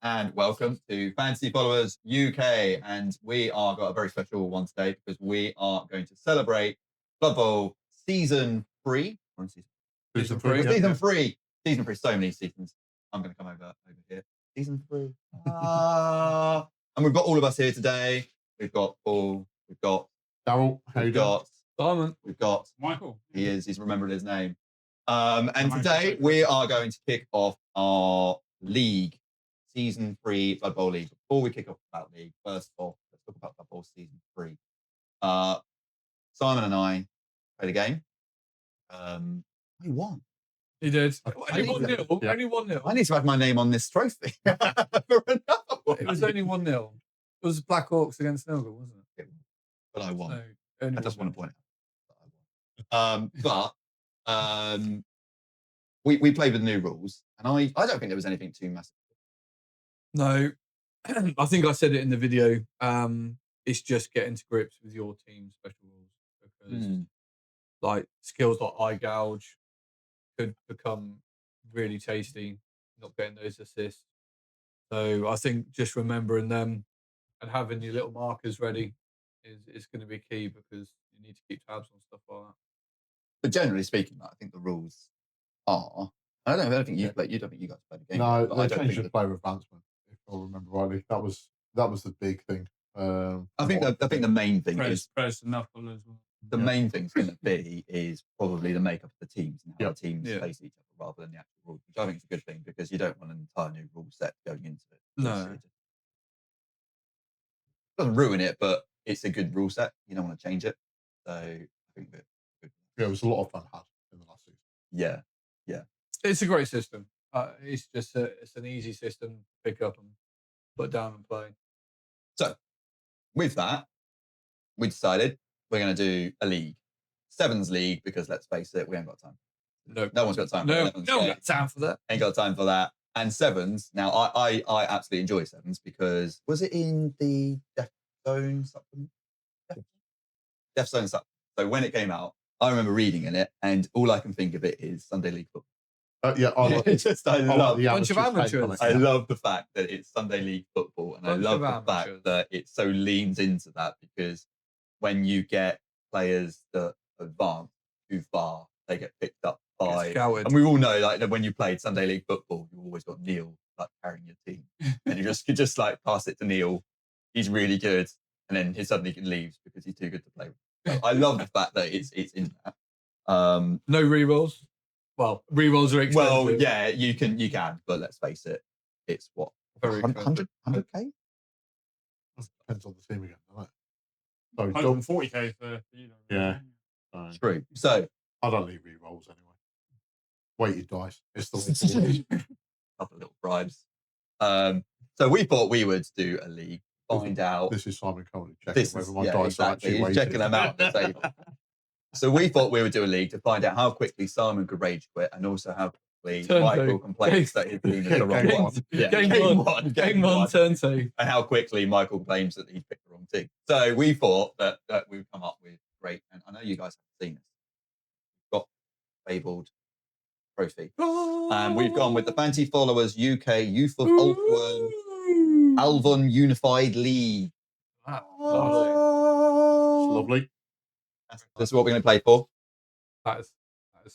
and welcome to Fantasy Followers UK. And we are got a very special one today because we are going to celebrate Blood Bowl Season 3. We're on Season 3. Season 3. Season 3. So many seasons. I'm going to come over here. Season 3. And we've got all of us here today. We've got Paul. We've got Daryl. We've got Simon. We've got Michael. He's remembered his name. And today we are going to kick off our league, Season 3 Blood Bowl League. Before we kick off about league, first off, let's talk about Blood Bowl Season 3. Simon and I played a game. We won. He did. Only 1-0. Yeah. Only 1-0. I need to have my name on this trophy for another one. It was only 1-0. It was Black Hawks against Nilga, wasn't it? But I won. So, I just want to point out that I won. We played with the new rules, and I don't think there was anything too massive. No, I think I said it in the video. It's just getting to grips with your team's special rules because, like, skills like eye gouge could become really tasty. Not getting those assists, so I think just remembering them and having your little markers ready is going to be key because you need to keep tabs on stuff like that. But generally speaking, I think the rules are. I don't think you played. You don't think you guys played a game. No, but I they don't changed think the player advancement, if I remember rightly. That was the big thing. I think the main thing is press and knuckle as well. the main thing's going to be is probably the makeup of the teams and how the teams Yeah. face each other rather than the actual rules, which I think is a good thing because you don't want an entire new rule set going into it. No. It doesn't ruin it, but it's a good rule set. You don't want to change it. So I think that Yeah, it was a lot of fun had in the last season. yeah. It's a great system. It's just it's an easy system to pick up and put down and play. So with that, we decided we're going to do a league, 7's league, because let's face it, we ain't got time. No one's got time. No, for 11's no one game. got time for that. Ain't got time for that. And 7's. Now, I absolutely enjoy 7's because was it in the Death Zone supplement? Death Zone supplement. So when it came out, I remember reading in it, and all I can think of it is Sunday League football. Yeah, I like It's just I love the Bunch of amateurs take on amateurs. it. I love the fact that it's Sunday League football, and I Bunch love of the amateurs. fact that it so leans into that because when you get players that advance too far, they get picked up by. Scouted. And we all know, like, that when you played Sunday League football, you always got Neil like carrying your team, and you just like pass it to Neil. He's really good, and then he suddenly leaves because he's too good to play with. So I love the fact that it's in that. No rerolls. Well, rerolls are expensive. Well, yeah, you can, but let's face it, it's what Very 100k. Depends on the team again, doesn't it? So 140k for you know. Yeah. True. So I don't need re-rolls anyway. Weighted dice. It's the way forward. couple of little bribes. So we thought we would do a league, find out. This is Simon currently checking whether my dice exactly. are actually He's weighted. checking them out on the table. So we thought we would do a league to find out how quickly Simon could rage quit and also how quickly Turn Michael two. complains that his team is the wrong Game one. one. Yeah, Game one, turn two. And how quickly Michael claims that he's picked the wrong team. So we thought that we'd come up with great, and I know you guys haven't seen this. We've got fabled trophy. And we've gone with the Fantasy Followers UK Youth of Ulthuan Avelorn Unified League. Lovely. It's lovely. This is what we're going to play for. That is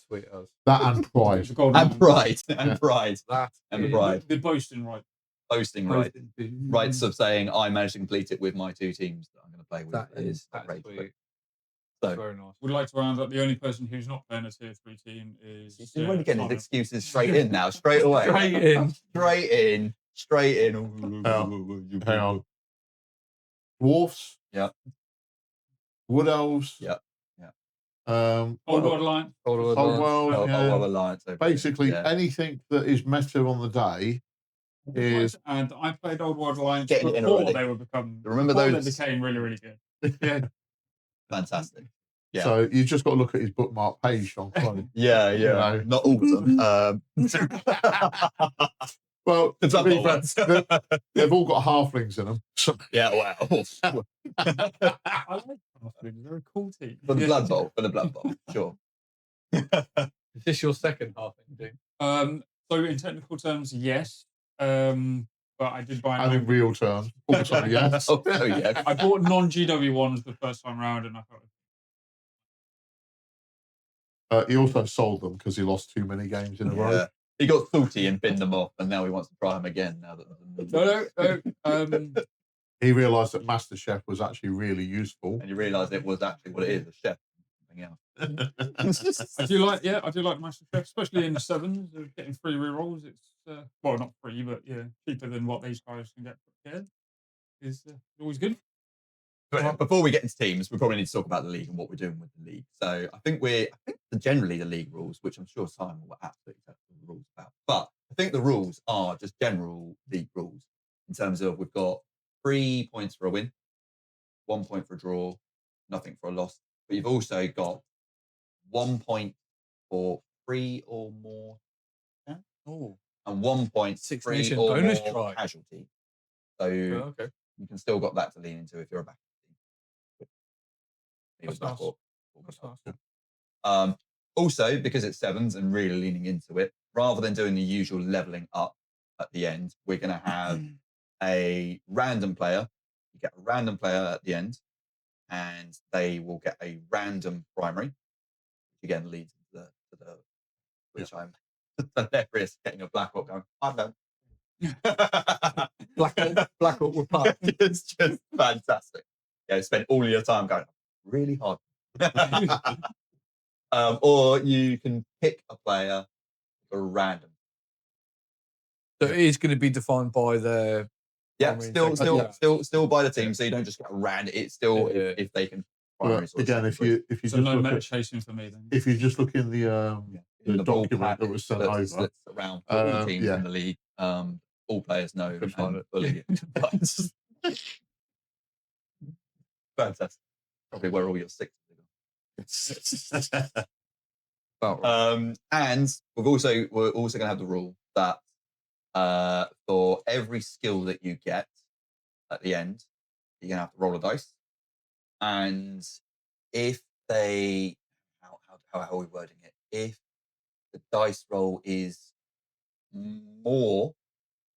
sweet as. That and pride. The golden And one. pride. Yeah. And pride. That And the is- pride. The boasting right. Boasting right. Rights of saying I managed to complete it with my two teams that I'm going to play with. That is rage sweet. quit. That's So very nice. Would like to round up. The only person who's not playing a tier 3 team is. he's already getting his Simon. excuses straight in now, straight away. Straight in. Straight in. Hang on. Dwarfs. Yeah. Wood elves. Yeah. Old World Alliance. Old well, yeah. Alliance. over Basically, here. Yeah. anything that is meta on the day is. And I played Old World Alliance Getting it in before already. they would become. Remember before those? They became really, really good. Yeah. Fantastic. Yeah. So you just got to look at his bookmark page on Chrome. Yeah. You know. Not all of them. Well, The to Blood be Bowl fair, ones. they've all got halflings in them. So Yeah, wow. I like Halflings. They're a cool team. For the Yeah. Blood Bowl. For the Blood Bowl. Sure. Is this your second half, Dean? So in technical terms, yes. but I did buy. And in real terms, also, yes. Oh, yeah. I bought non-GW ones the first time round, and I thought. He also sold them because he lost too many games in a row. Yeah. He got salty and binned them off, and now he wants to try them again. Now that No. He realised that MasterChef was actually really useful. and you realise it was actually what it is, a chef. Something else. I do like MasterChef, especially in the 7s. Getting free rerolls. It's well, not free, but cheaper than what these guys can get prepared. Is always good. But before we get into teams, we probably need to talk about the league and what we're doing with the league. So I think generally the league rules, which I'm sure Simon will absolutely tell the rules about. But I think the rules are just general league rules in terms of we've got 3 points for a win, 1 point for a draw, nothing for a loss. But you've also got 1 point for 3 or more, and 1 point Six 3 nation or bonus more try. casualty. So Okay. you can still got that to lean into if you're a back team. That's Back nice. or That's nice. Also, because it's 7s and really leaning into it, rather than doing the usual leveling up at the end, we're going to have a random player. You get a random player at the end, and they will get a random primary, which again leads to the which I'm hilarious getting a Black Hawk going, I'm done. Black Hawk with puck. It's just fantastic. Yeah, spend all your time going really hard. Or you can pick a player for random. So it is going to be defined by their. Yeah, primary still by the team, so you don't just get a random. It's still if they can. But again, if you So just no look meta at, chasing for me then. if you just look in the ball document pack that was sent that over, splits around for all teams yeah. in the league, all players know Could find and it. fully. Fantastic. Probably where all your sixes are. And we're also going to have the rule that for every skill that you get at the end, you're going to have to roll a dice. And if they, how are we wording it? If the dice roll is more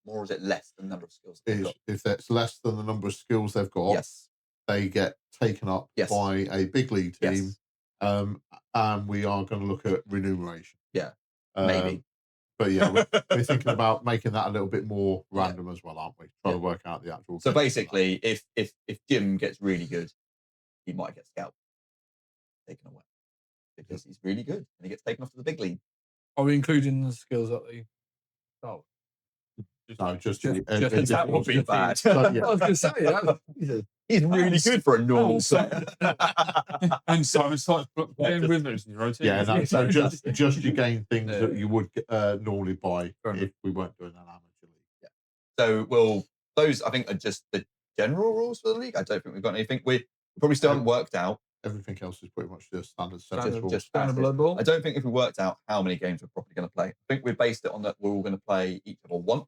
or is it less than the number of skills they've got? If that's less than the number of skills they've got, Yes. they get taken up Yes. by a big league team. Yes. And we are going to look at remuneration. Yeah, maybe. But yeah, we're thinking about making that a little bit more random as well, aren't we? Try to work out the actual. So basically, if Jim gets really good, he might get scalped, taken away, because he's really good and he gets taken off to the big league. Are we including the skills that they start with? No, just that would be bad. But, yeah. I was going to say he's really good for a normal player. And Simon starts playing with us. Yeah, no, so just you gain things that you would normally buy if we weren't doing an amateur league. Yeah. So those I think are just the general rules for the league. I don't think we've got anything. We probably still haven't worked out. Everything else is pretty much the standard set Standard, rules. just standard blood ball. I don't think if we worked out how many games we're probably going to play. I think we based it on that we're all going to play each other once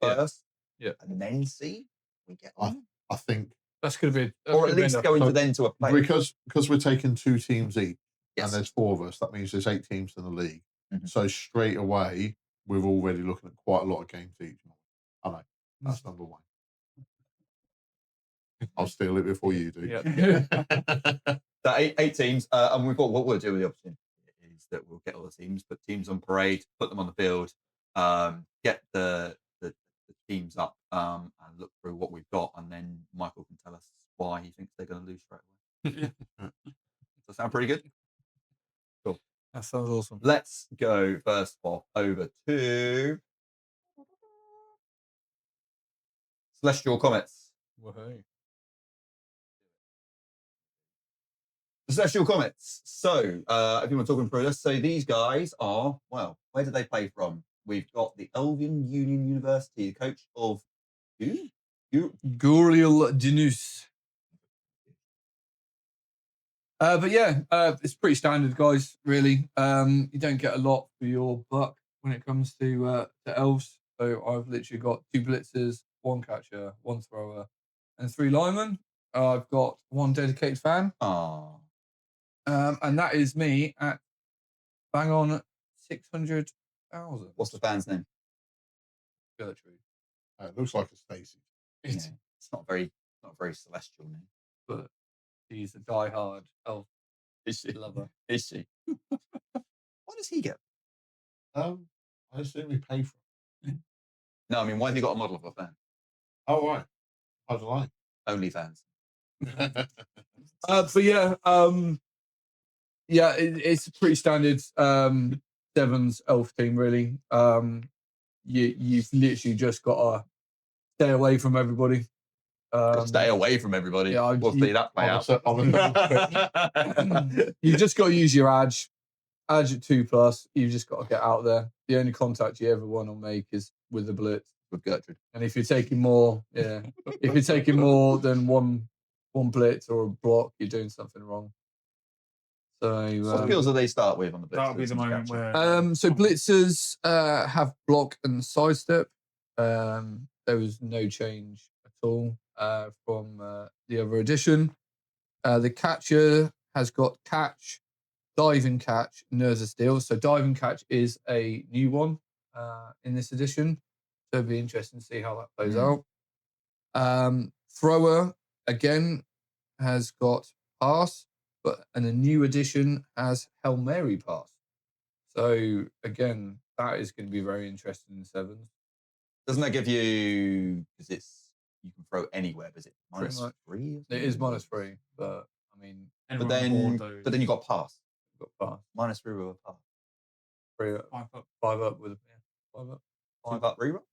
first, and then see we get on. I think that's going to be, or at least go into then to a play because we're taking 2 teams each, Yes. and there's 4 of us. That means there's 8 teams in the league. Mhm. So straight away, we're already looking at quite a lot of games each. I know that's number 1. I'll steal it before you do. So 8 teams, and we've got what we'll do with the opportunity is that we'll get all the teams, put teams on parade, put them on the field, get the teams up, and look through what we've got, and then Michael can tell us why he thinks they're going to lose straight away. Does that sound pretty good? Cool. That sounds awesome. Let's go first off over to Celestial Comets. Woohoo. Celestial Comets. So, if you want to talk them through this, so these guys are, well, where do they play from? We've got the Elvian Union University, the coach of Guriel Dinus. But yeah, it's pretty standard, guys, really. You don't get a lot for your buck when it comes to elves. So I've literally got 2 blitzers, 1 catcher, 1 thrower, and 3 linemen. I've got 1 dedicated fan. And that is me at bang on 600,000. What's the fan's name? Gertrude. It looks like a Stacy. Yeah, it's not very celestial name. But she's a diehard elf Is she? lover. Is she? What does he get? I assume we pay for it. No, I mean, why have you got a model of a fan? Oh, right. I don't like. Only fans. But yeah, it's a pretty standard 7's elf team, really. You've literally just got to stay away from everybody. Stay away from everybody. Yeah, we'll see that play out. You just got to use your edge at 2+. You've just got to get out there. The only contact you ever want to make is with the blitz. With Gertrude. And if you're taking more, if you're taking more than one blitz or a block, you're doing something wrong. So what skills do they start with on the blitz? That'll be the moment where. So blitzers have block and sidestep. There was no change at all from the other edition. The catcher has got catch, dive and catch, nerves of steel. So dive and catch is a new one in this edition. So it'll be interesting to see how that plays out. Thrower again has got pass, and a new edition has Hail Mary pass. So again, that is going to be very interesting in 7's. Doesn't that give you, because you can throw anywhere, but is it -3? It is -3, but I mean, but then you got pass. Got pass. -3 with a pass. 5 up with a 5 up. 5 up reroll.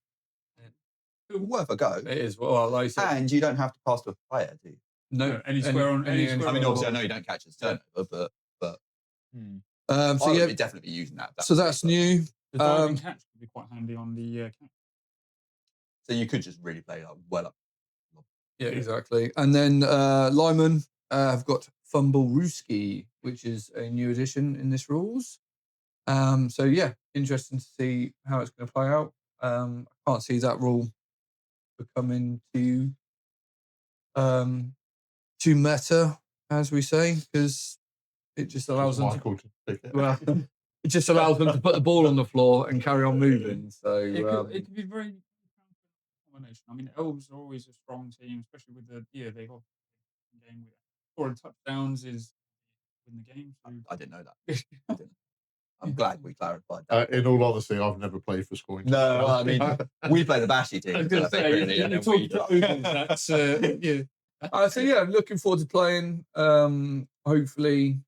Yeah. Worth a go. It is. Well, like I said, and you don't have to pass to a player, do you? No, any square on any square. I mean, obviously, I know you don't catch his turnover, but so I yeah, would definitely be using that. So that's new. The diving catch could be quite handy on the catch. So you could just really play well up. Yeah, exactly. And then Lyman have got Fumble Rooski, which is a new addition in this rules. So yeah, interesting to see how it's going to play out. I can't see that rule becoming too meta, as we say, because it just allows them to it just allows them to put the ball on the floor and carry on moving. So it could be very combination. I mean, elves are always a strong team, especially with they've got a game with scoring touchdowns is win the game. So. I didn't know that. I'm glad we clarified that. In all honesty, I've never played for scoring. No, I mean, we play the Bashy team. I was going to say, So yeah, I'm looking forward to playing. Hopefully,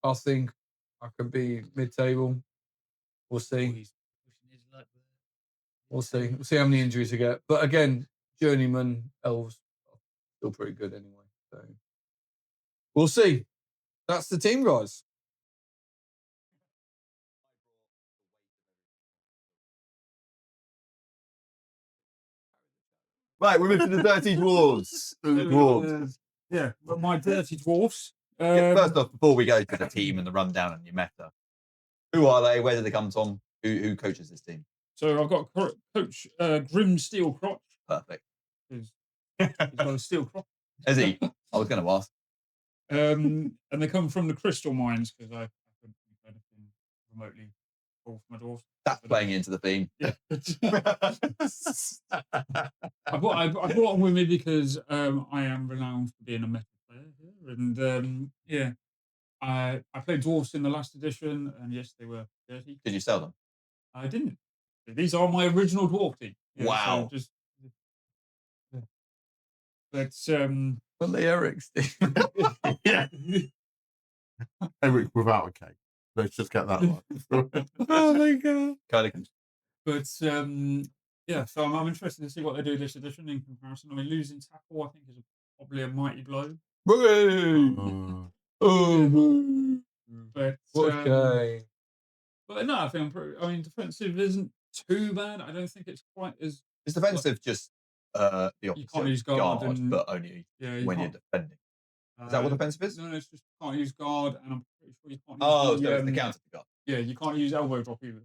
I think I could be mid-table. We'll see. We'll see. We'll see how many injuries we get. But again, journeyman elves are still pretty good anyway. So we'll see. That's the team, guys. Right, we're moving to the Dirty Dwarves. Yeah, but my Dirty Dwarfs. First off, before we go to the team and the rundown and your meta, who are they? Where did they come from? Who coaches this team? So I've got Coach Grim Steelcrotch. Perfect. He's got a steel crotch. Is he? I was going to ask. And they come from the Crystal Mines because I couldn't think of anything remotely cool for my dwarfs. That's playing into the theme. Yeah. I brought them with me because I am renowned for being a meta player here, and I played dwarfs in the last edition, and yes, they were dirty. Did you sell them? I didn't. These are my original dwarf team. Yeah, wow. So but well, the Eric's team. Yeah. Eric without a K. Let's just get that one. Oh my god. But so I'm interested to see what they do this edition in comparison. I mean, losing tackle, I think, is probably a mighty blow. But okay. But no, I think defensive isn't too bad. I don't think it's quite as. Is defensive just the opposite? You can't use guard but only when you're defending. Is that what defensive is? No, it's just can't use guard, and I'm pretty sure you can't use. Oh, so it's the counter to guard. Yeah, you can't use elbow drop either.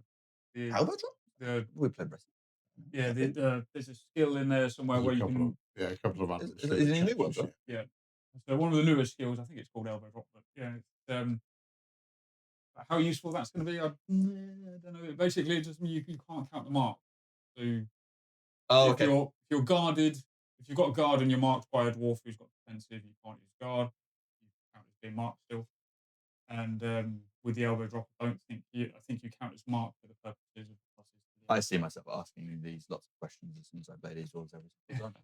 Elbow drop? We played wrestling. Yeah, there's a skill in there somewhere where you can. A couple of others. Is it a new one? Yeah. So one of the newest skills, I think it's called elbow drop, but yeah, how useful that's going to be, I don't know. Basically, it just means you can't count the mark. So Oh, If okay. you're guarded, if you've got a guard and you're marked by a dwarf who's got defensive, you can't use guard. You count as being marked still. And with the elbow drop, I think you count as marked for the purposes of the pluses. I see myself asking you these lots of questions as soon as I play these rules every single time.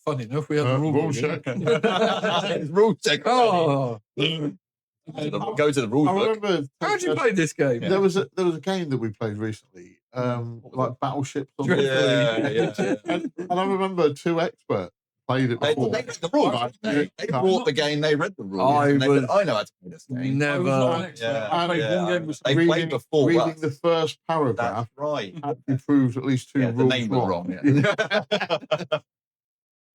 Funny enough, we have the rule rule book, check. It's rule check. Oh, Go to the rule I book. remember. how do you play this game? There was a game that we played recently, like battleships. Or something. Yeah. And I remember 2 experts played it They before. read the rules. Right. They brought the game. They read the rules. I and they said, was I know how to play this game. I was not an Never. expert. I played one game with They played before reading us. the first paragraph That's right. actually proved at least 2 Yeah, rules the name was wrong. Yeah.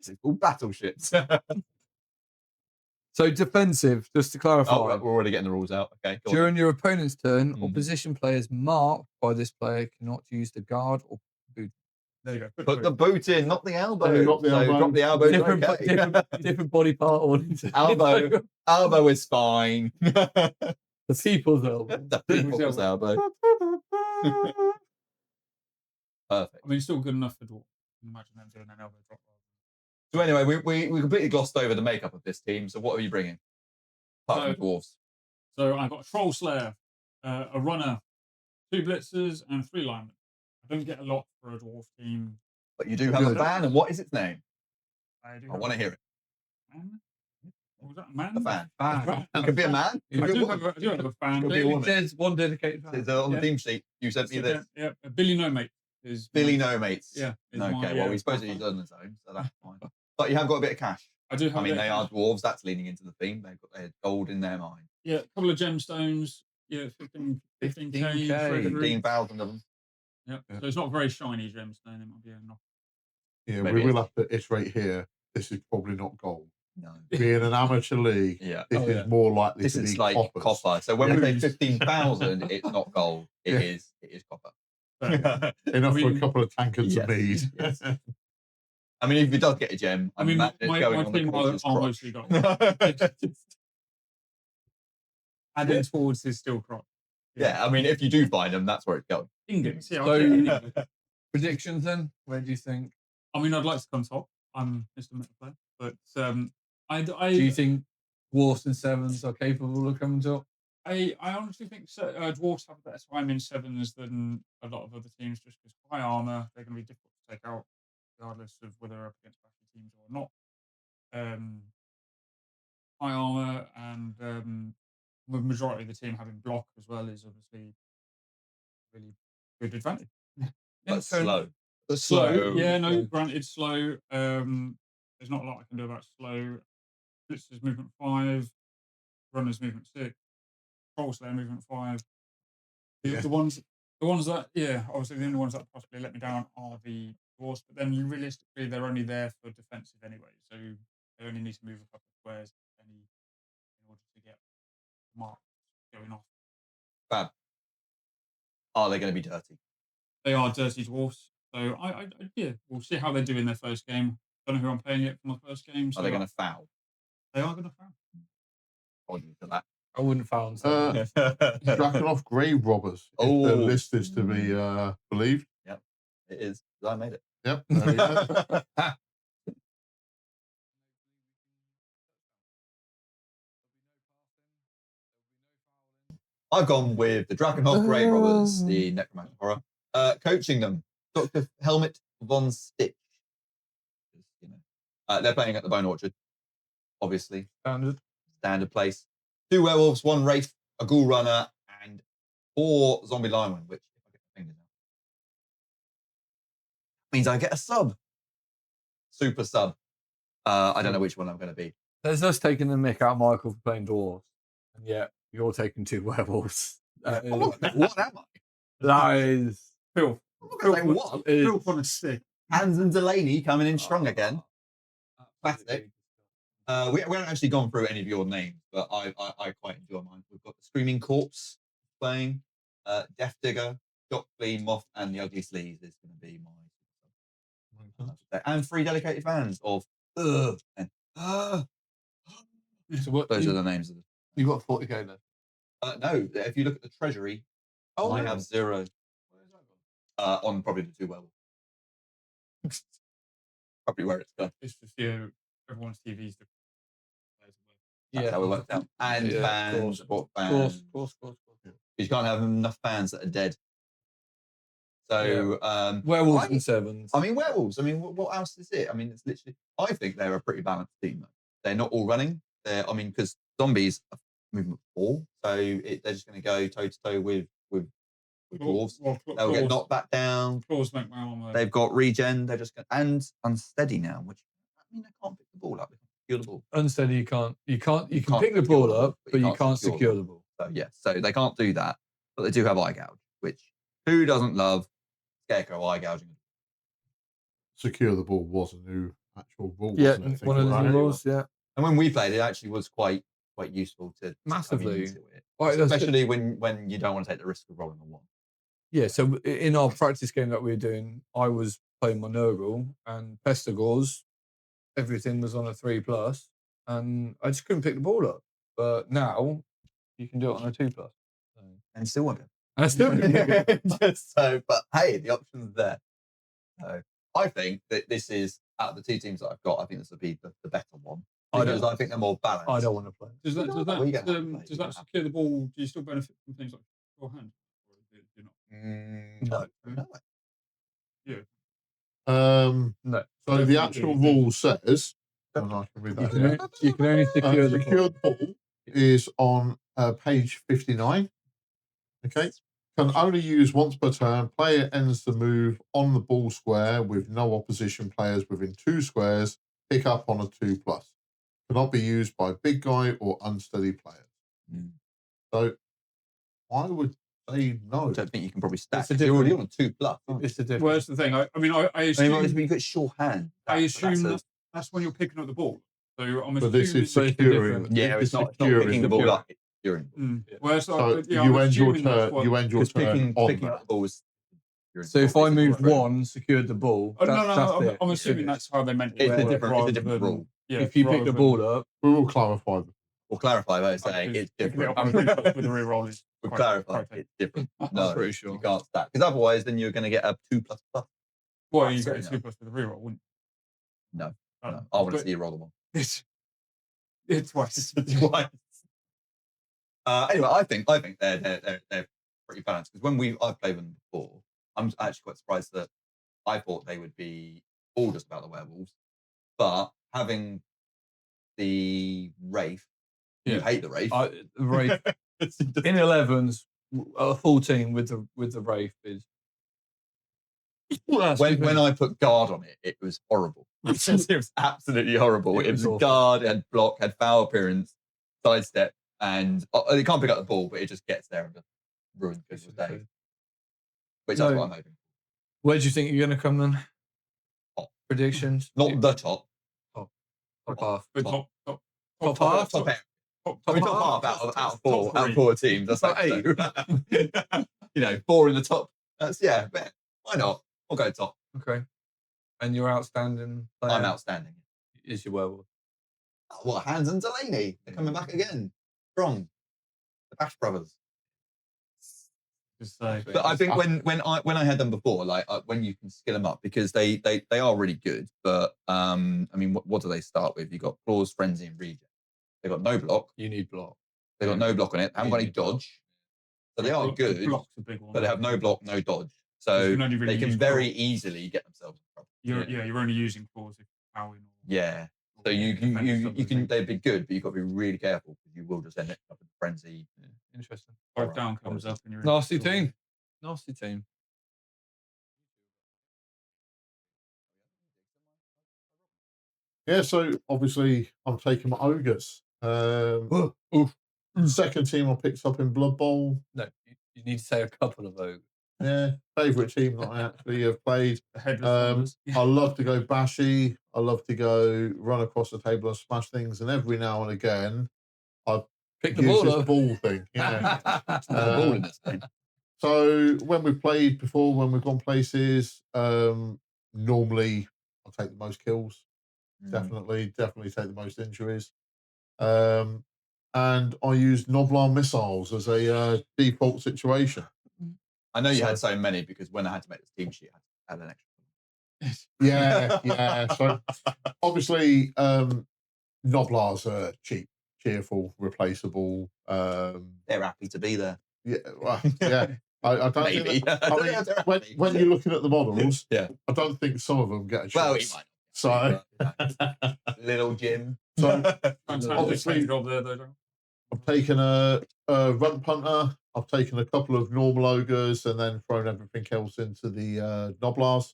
This is called battleships. So defensive, just to clarify. Oh, we're already getting the rules out. Okay. Go on. During your opponent's turn, Mm. opposition players marked by this player cannot use the guard or boot. There you go. Put the boot in, not the elbow. So drop the elbow. Drop the elbow. Different, Okay. different body part all into Elbow. Elbow is fine. The people's elbow. The people's elbow. Perfect. I mean, it's still good enough for dwarf. I can imagine them doing an elbow drop. So anyway, we completely glossed over the makeup of this team. So what are you bringing? Apart from dwarves. So I've got a Troll Slayer, a runner, 2 blitzers, and 3 linemen. I don't get a lot for a dwarf team. But you do have a fan, and what is its name? I I want to hear it. fan. What was that? A man? A fan. Fan. It could be a man. I do have a fan. Could be a woman. There's one dedicated fan. It's on the Yeah. team sheet. You sent me this. Yeah, Billy No Mate is Billy No Mates. Yeah. is Okay, my, well, we suppose he's on his own, so that's fine. But you have got a bit of cash. I do have. I mean, a bit they of are cash. dwarves. That's leaning into the theme. They've got their gold in their mind. Yeah, a couple of gemstones. Yeah, 15K. 15K. 15,000 of them. Yeah. So it's not a very shiny gemstone. It might be a knock. Yeah, Maybe we will it's- have to iterate here. This is probably not gold. No. Being an amateur league, Yeah. this is more likely This to is be like coppers. copper. So when we say Yeah. 15,000, it's not gold. It Yeah. is copper. But, Enough I for a mean- couple of tankards Yes, of mead. yes. I mean, if it does get a gem, I mean, my going on the team course is are crotch. mostly gold. Adding towards his still crop. Yeah, I mean, if you do find them, that's where it's going. Ingots. Yeah, So- I'll take Ingots. Predictions then? Where do you think? I mean, I'd like to come top. I'm Mr. Meta player, but Do you think dwarfs and 7's are capable of coming top? I honestly think dwarfs have a better time in 7's than a lot of other teams, just because high armor, they're going to be difficult to take out, regardless of whether they're up against battle teams or not. High armor and the majority of the team having block as well is obviously really good advantage. But fair enough. slow. Slow. Yeah, no, granted, slow. There's not a lot I can do about slow. Blitzer's movement 5, runner's movement 6, Troll Slayer movement 5. The ones that, obviously the only ones that possibly let me down are the dwarfs, but then realistically they're only there for defensive anyway, so they only need to move a couple of squares in order to get marks going off. Fab. Are they going to be dirty? They are dirty dwarfs, so we'll see how they do in their first game. Don't know who I'm playing yet for my first game. So Are they going to foul? They are going to foul. Hold you to that. I wouldn't foul them. Drakenhof Grave Robbers. If the list is to be believed. Yep, it is. I made it. Yep. There we go. I've gone with the Drakenhof Grey Robbers, the Necromancer Horror. Coaching them, Dr. Helmet von Stitch. They're playing at the Bone Orchard, obviously. Standard place. 2 werewolves, 1 wraith, a ghoul runner, and 4 zombie linemen, which, if I get my fingers out, means I get a sub. Super sub. I don't know which one I'm going to be. There's us taking the mick out of Michael for playing dwarves, and yet you're taking 2 werewolves. What am I? That is Phil. What? Phil on a stick. Hans and Delaney coming in strong again. Classic. We haven't actually gone through any of your names, but I quite enjoy mine. We've got the Screaming Corpse playing, Death Digger, Dockley, Moth, and the Ugly Sleaze is going to be my. And 3 dedicated fans of and So what? those are the names of them. You got 40k left. No, if you look at the treasury, I have 0 on probably the 2 werewolves. Probably where it's done. It's just, you know, everyone's TV's the That's how it works out. And fans, support fans. Of course. You can't have enough fans that are dead. So, werewolves and sevens. I mean, werewolves. I mean, what else is it? I mean, it's literally. I think they're a pretty balanced team. Though. They're not all running. I mean, because zombies are movement 4, so they're just going to go toe to toe with dwarves. They'll get knocked back down. Claws make my armor. They've got regen. They're just and unsteady now, which I mean, they can't pick the ball up. They can't secure the ball. Unsteady, you can pick the ball up, but you can't secure the ball. So yeah, so they can't do that, but they do have eye gouge, which who doesn't love scarecrow eye gouging? Secure the ball was a new actual rule. Yeah, wasn't it? one of the new rules. Yeah, and when we played, it actually was quite useful to massively, into it. Especially when you don't want to take the risk of rolling a 1. Yeah, so in our practice game that we were doing, I was playing my inaugural and Pestigors, everything was on a 3+, and I just couldn't pick the ball up. But now you can do it on a 2+. So. And you still want it. And I still just so, but hey, the option's there. So I think that this is out of the 2 teams that I've got, I think this would be the better one. Because I think they're more balanced. I don't want to play. Does that secure the ball? Do you still benefit from things like your hand? Or do you not? No. Yeah. No. So the actual rule says, and I can read that. You can only secure the ball. Ball is on page 59. Okay. Can only use once per turn. Player ends the move on the ball square with no opposition players within 2 squares. Pick up on a 2+. Cannot be used by big guy or unsteady players. So I would say no. I don't think you can probably stack. You're already on a 2+. It's a difference. Well, that's the thing. I assume you've got sure hand. I assume that's when you're picking up the ball. So I'm assuming. But this is securing. Yeah, it's not picking the ball up. It's securing. Well, so you end your turn. You end your turn on picking up the ball was. So if I moved 1, secured the ball. No. I'm assuming that's how they meant it. It's a different rule. Yeah, if you pick the ball up, we will clarify. We'll clarify by saying it's different. With the reroll is we'll clarify it's different. No, I'm pretty sure you can't stack because otherwise, then you're going to get a 2++. Well, you get a 2+ with the reroll, wouldn't you? No. I want to see you roll the 1. It's twice. Anyway, I think they're pretty balanced because I've played them before, I'm actually quite surprised that I thought they would be all just about the werewolves, but having the Wraith, you hate the Wraith. The Wraith in 11s, a full team with the Wraith is. When I put guard on it, it was horrible. It was absolutely horrible. It was a guard, it had block, had foul appearance, sidestep, and it can't pick up the ball, but it just gets there and just ruins people's day. Which that's what I'm hoping. Where do you think you're going to come then? Top. Predictions? Not the top. Top half. Top half? Top half. Top half out of 4 teams. That's like 8. 4 in the top. That's why not? We'll go top. Okay. And your outstanding player? I'm outstanding. Is your werewolf? What, Hans and Delaney? They're coming back again. Strong. The Bash Brothers. But I think when I had them before, like when you can skill them up, because they are really good. But I mean, what do they start with? You got Claws, Frenzy, and Regen. They got no block. You need block. They got no block on it. They haven't got any dodge. So they are good, but they have no block, no dodge. So they can very easily get themselves in trouble. You're only using Claws if you're yeah. So you can they'd be good, but you've got to be really careful because you will just end up with Frenzy. Yeah. Interesting. Both down comes up and you're nasty team. Nasty team. Yeah, so obviously I'm taking my ogres. Second team I picked up in Blood Bowl. No, you need to say a couple of ogres. Yeah, favourite team that I actually have played. I love to go bashy. I love to go run across the table and smash things. And every now and again, I pick the ball up. Ball thing. Yeah. Ball in this thing. So when we've played before, when we've gone places, normally I'll take the most kills. Definitely take the most injuries. And I use Avelorn missiles as a default situation. I know you had so many because when I had to make this team sheet, I had an extra. Yeah. So obviously, Noblars are cheap, cheerful, replaceable. They're happy to be there. Yeah. I don't Maybe. think when you're looking at the models, Yeah. I don't think some of them get a choice. Well, he might. So, little Jim. So Obviously, job there, though. I've taken a runt punter. I've taken a couple of normal ogres and then thrown everything else into the Noblars.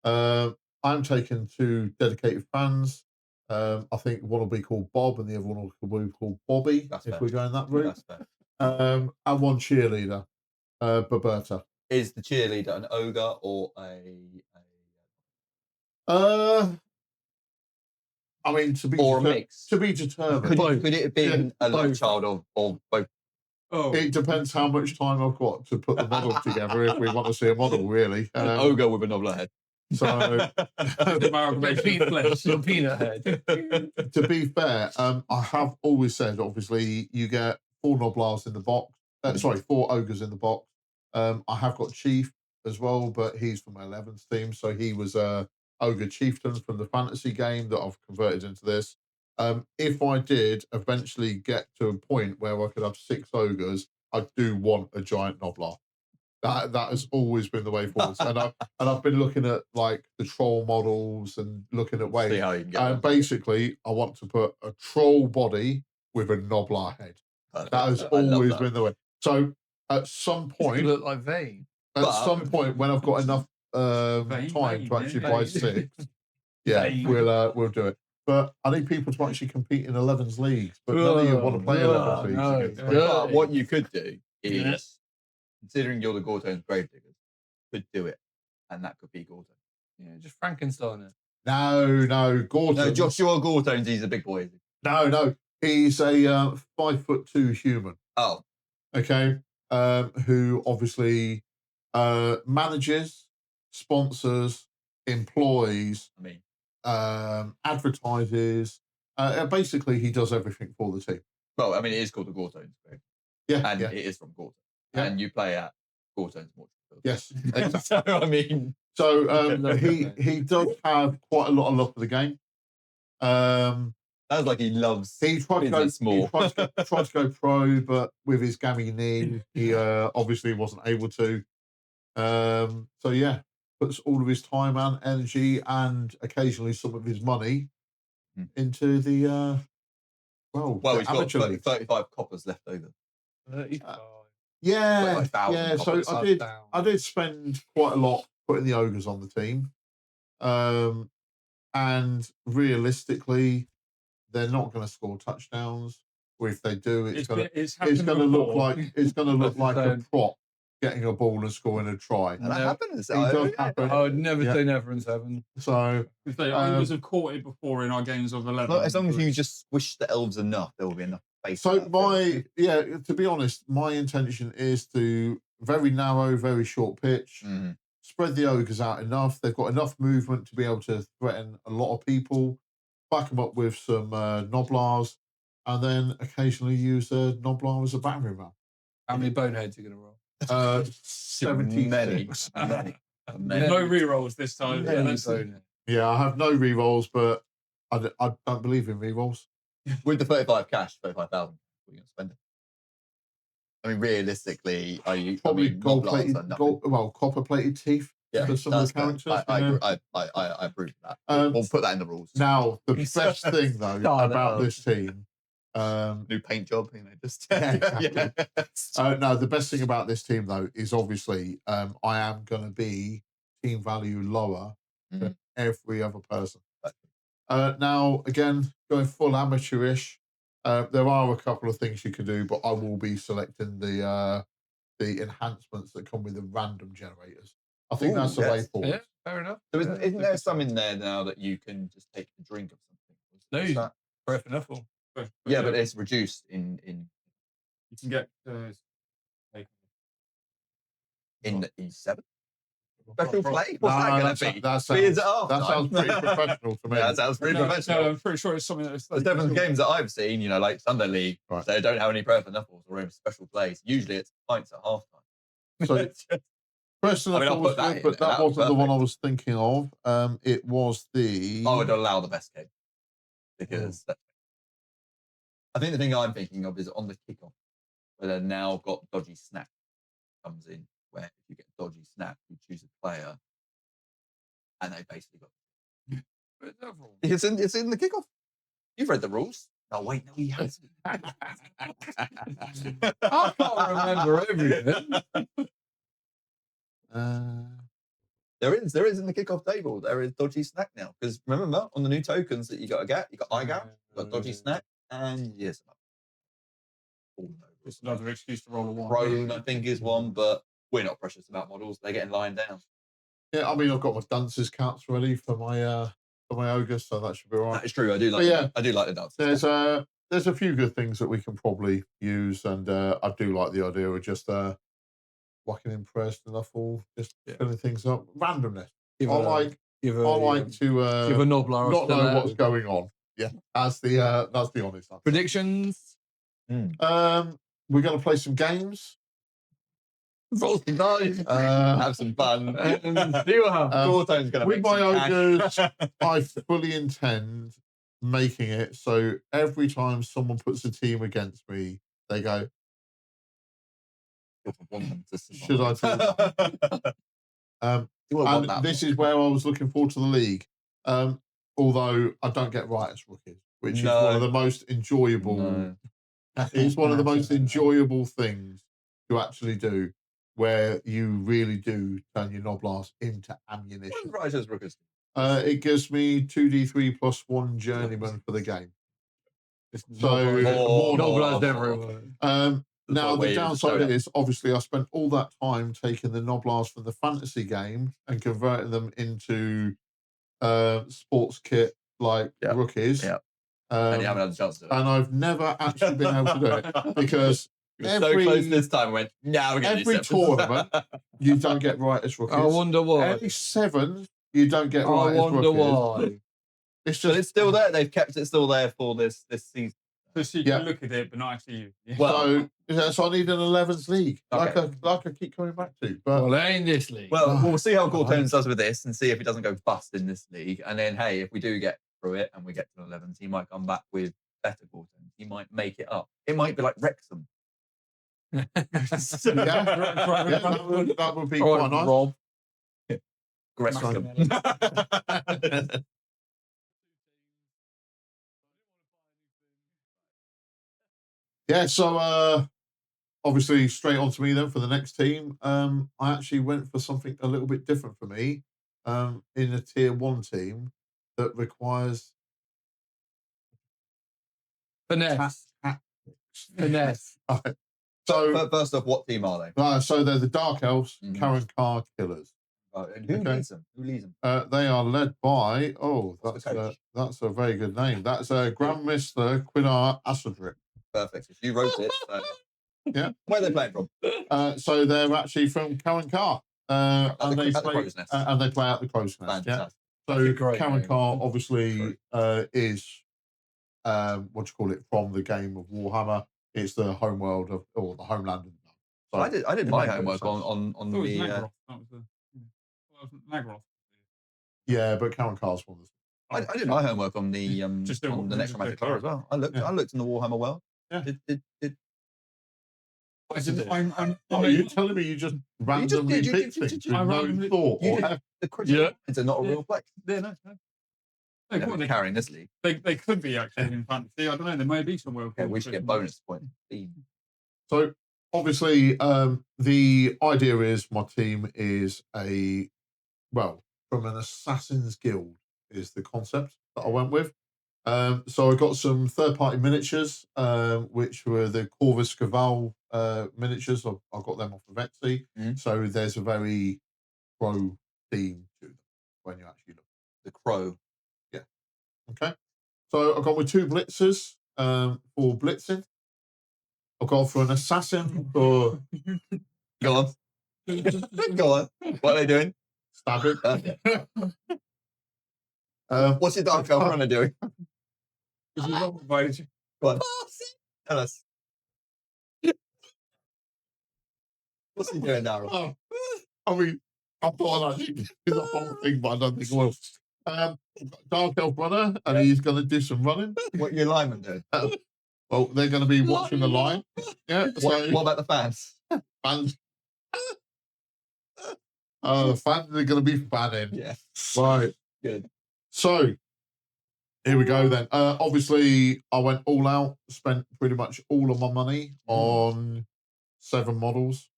I'm taking 2 dedicated fans. I think one will be called Bob and the other one will be called Bobby. That's if fair. we're going that route. That's fair. And one cheerleader, Baberta. Is the cheerleader an ogre or a I mean, to be or a mix? to be determined. Could it have been a love child of both? Oh, It depends how much time I've got to put the model together. If we want to see a model, really. An ogre with a nobbler head. So, Your peanut head. to be fair, I have always said, obviously, you get 4 Noblars in the box. 4 ogres in the box. I have got Chief as well, but he's from my 11th team, so he was a ogre chieftain from the fantasy game that I've converted into this. If I did eventually get to a point where I could have 6 ogres, I do want a giant Noblar. That has always been the way forward. And I've been looking at like the troll models and looking at ways. See how you can get And basically, I want to put a troll body with a Noblar head. That has always been the way. So at some point, look like Vane. At some point, when I've got enough time to actually buy 6, we'll do it. But I need people to actually compete in 11's leagues. But none of you want to play 11's leagues against me. But what you could do is, considering you're the Gorton's Gravediggers, could do it, and that could be Gorton. Yeah, just Frankenstein it. No, Gordon. No, Joshua Gorton's, he's a big boy. No, he's a 5'2" human. Oh, okay. Who obviously manages, sponsors, employs, advertises. Basically, he does everything for the team. Well, I mean, it is called the Gorton's Grave. Yeah, and it is from Gorton. Yeah. And you play at Gorton's Mortuary. Yes, exactly. So, I mean... So he does have quite a lot of love for the game. Sounds like he loves He tried to go more. He tried to go pro, but with his gammy knee, he obviously wasn't able to. So yeah, puts all of his time and energy and occasionally some of his money into the well, the he's got 35 coppers left over. 35. Yeah. So coppers. I did spend quite a lot putting the ogres on the team, and realistically, they're not going to score touchdowns. Or if they do, it's going to look like a prop getting a ball and scoring a try. And that happens. It does happen. I would never say never in 7. So ogres have caught it before in our games of 11. Well, as long as you just squish the elves enough, there will be enough space. So to be honest, my intention is to very narrow, very short pitch. Spread the ogres out enough. They've got enough movement to be able to threaten a lot of people. Back them up with some Noblars, and then occasionally use a Noblar as a battering ram. How many boneheads are you going to roll? 76. Many. No rerolls this time. Yeah, I have no rerolls, but I don't believe in rerolls. With the 35 cash, 35,000, what are you going to spend it? I mean, realistically, are you probably gold-plated, copper-plated teeth? Yeah, for some of the characters. I approve of that. We'll put that in the rules. Now, the best thing though about this team, new paint job, just exactly. No, the best thing about this team though is obviously I am going to be team value lower than every other person. Now, again, going full amateurish, there are a couple of things you can do, but I will be selecting the enhancements that come with the random generators. I think that's the way forward. Yeah, fair enough. So isn't there some in there now that you can just take a drink of something? No, breath enough. Yeah, but it's reduced in. You can get in 7. Special play? What's that going to be? That sounds pretty professional to me. That sounds pretty professional. No, I'm pretty sure it's something that's... The 7 games that I've seen, like Sunday League, they don't have any prayer for knuckles or any special plays. Usually it's pints at half time. So Preston I mean, I I'll thought was put that good, in but there. that That was wasn't the one I perfect. was thinking of. It was the. I would allow the best game Oh. because I think the thing I'm thinking of is on the kickoff, where they've now got dodgy snap comes in, where if you get dodgy snap, you choose a player, and they basically got. It's in the kickoff. You've read the rules. Oh wait, no, he hasn't. I can't remember everything. There is in the kickoff table. There is dodgy snack now because remember on the new tokens that you got to get, you got IGAL, you got dodgy snack, and yes, It's another excuse to roll a one. Prone I think is one, but we're not precious about models. They're getting lined down. Yeah, I mean, I've got my dances caps ready for my ogre, so that should be all right. That is true. I do like. I do like the dances. There's a few good things that we can probably use, and I do like the idea of just whacking impressed and just filling things up randomness. I like to give a Noblar not know what's going on. Yeah, that's the honest answer. Predictions. We're going to play some games. Roll some dice. Have some fun. See what happens. With my ogres, I fully intend making it so every time someone puts a team against me, they go, should I take that? And this is where I was looking forward to the league. Although I don't get right as rookies, which is one of the most enjoyable. It's one of the most enjoyable things to actually do, where you really do turn your Noblars into ammunition. Right as rookies. It gives me 2d3 plus 1 journeyman for the game. So Noblars everywhere. Now the downside is obviously I spent all that time taking the Noblars from the fantasy game and converting them into sports kit like rookies. Yeah. And you haven't had a chance to do it. And I've never actually been able to do it because so close this time. Went now. Every tournament you don't get right as rookies. I wonder why. Every 7 you don't get right as rookies. I wonder why. It's just but it's still there. They've kept it still there for this season. So you can look at it, but not actually use it. Well, so I need an 11th league, like I keep coming back to. But well, it ain't this league. Well, we'll see how Cortones does with this and see if it doesn't go bust in this league. And then, hey, if we do get through it and we get to 11th, he might come back with better Cortones. He might make it up. It might be like Wrexham. That would be quite nice. Rob. Wrexham. Yeah, so obviously straight on to me then for the next team. I actually went for something a little bit different for me in a tier 1 team that requires finesse. Finesse. So first off, what team are they? So they're the Dark Elves, Karen Carr Killers. And who leads them? They are led by that's a very good name. That's Grandmaster Quinar Asadrip. Perfect. If you wrote it, yeah. Where are they playing from? So they're actually from Karen Carr, and they play out the Crow's Nest. Yeah. So Karen Carr obviously is what you call it from the game of Warhammer. It's the homeworld or the homeland. So I did my homework on the. Naggaroth. That was Naggaroth. Yeah, but Karen Carr's one. I did my homework on the on the Necromantic Horror as well. I looked in the Warhammer world. Yeah. Are you telling me you just randomly picked things with no thought? The critical points are not a real flex. Yeah, no. They're carrying this league. They could be actually in fantasy. I don't know. There may be somewhere. Yeah, we should get bonus points. So obviously, the idea is my team is from an Assassin's Guild is the concept that I went with. So I got some third-party miniatures, which were the Corvus Cavall miniatures. I got them off of Etsy. So there's a very Crow theme to them when you actually look. The Crow. Yeah. Okay. So I got with 2 blitzers for blitzing. I've gone for an assassin for... Go on. Go on. What are they doing? Stabbing. What's your Dark Elf runner doing? Go on. Tell us. What's he doing now? I mean, I thought I should do the whole thing, but I don't think I will. Dark Elf Runner, and he's going to do some running. What your linemen do? Well, they're going to be watching the line. Yeah. What about the fans? Fans. The fans are going to be fanning. Yeah. Right. Good. So, here we go then. Obviously, I went all out, spent pretty much all of my money on 7 models.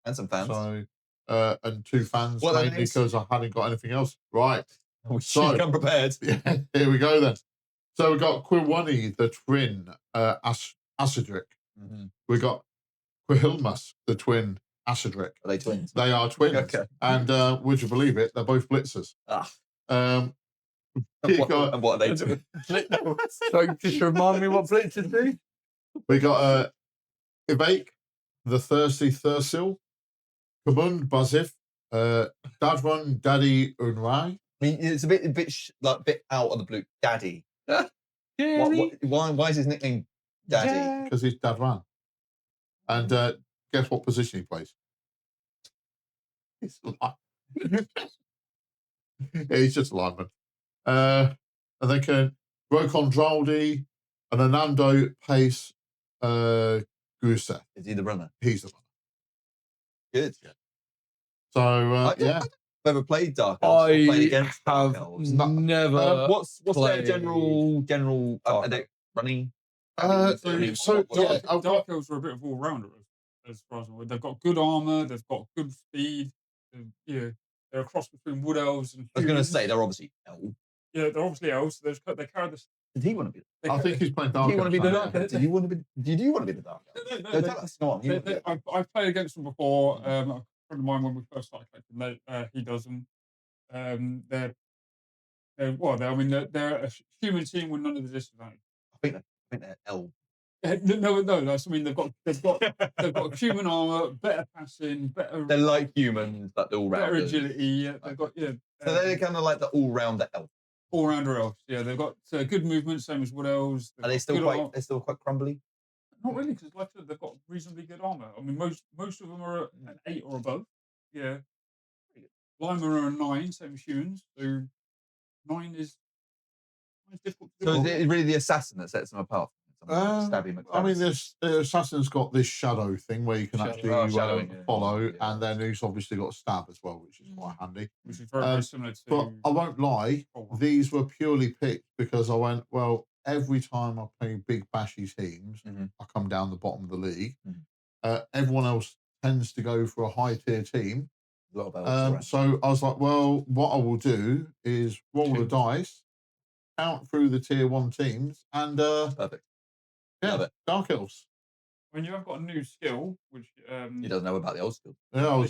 And some fans. So, and 2 fans, What are their mainly names? because I hadn't got anything else. Right. So, come prepared. Yeah, here we go then. So, we got Quilwani, the twin Acidric. We got Quihilmus, the twin Acidric. Are they twins? They are twins. Okay. And would you believe it? They're both blitzers. And what are they doing? So just remind me what blitzers do. We got Ivake, the Thirsty Thursil, Kabund Bazif, Dadrun Daddy Unrai. I mean, it's a bit out of the blue. Daddy. Why is his nickname Daddy? Because he's Dadran. And guess what position he plays? He's he's just a lineman. And they can Rokon Draldi and Anando Pace Gusev. Is he the runner? He's the runner. Good. So yeah. I've never played Dark Elves. Or played against Dark have Elves. never. What's their played general are they running? Dark Elves are a bit of all rounder as far as I'm aware. They've got good armor, they've got good speed. They're a cross between wood elves and humans. I was going to say they're obviously elves. Yeah, they're obviously elves. So they carry the. Did he want to be? I think he's playing Dark Did you want to be the Elves Dark now. Elf? Did you want to be? Did you want to be the Dark Elf? No, Tell us. Go on. I've played against them before. A friend of mine, when we first started collecting, he does them. They're a human team with none of the disadvantage. I think they're elves. No. I mean, they've got human armor, better passing, better. They're like humans, but they're all better rounders. agility. Yeah, they've got So they're kind of like the all-rounder elf. all-rounder elves. Yeah, they've got good movement, same as wood elves. Are they still quite? They're still quite crumbly. Not really, because like I said, they've got reasonably good armor. I mean, most of them are an 8 or above. Yeah, linemen are a 9, same as humans. So 9 is difficult. So is it really the assassin that sets them apart? I mean, this assassin's got this shadow thing where you can actually follow, and then he's obviously got stab as well, which is quite handy. Which is very similar to. But I won't lie, these were purely picked because I went, well, every time I play big bashy teams, I come down the bottom of the league. Everyone else tends to go for a high tier team. So I was like, well, what I will do is roll the dice, count through the tier 1 teams, and perfect. Yeah, Dark Elves. When you have got a new skill, which he doesn't know about the old skill. Yeah,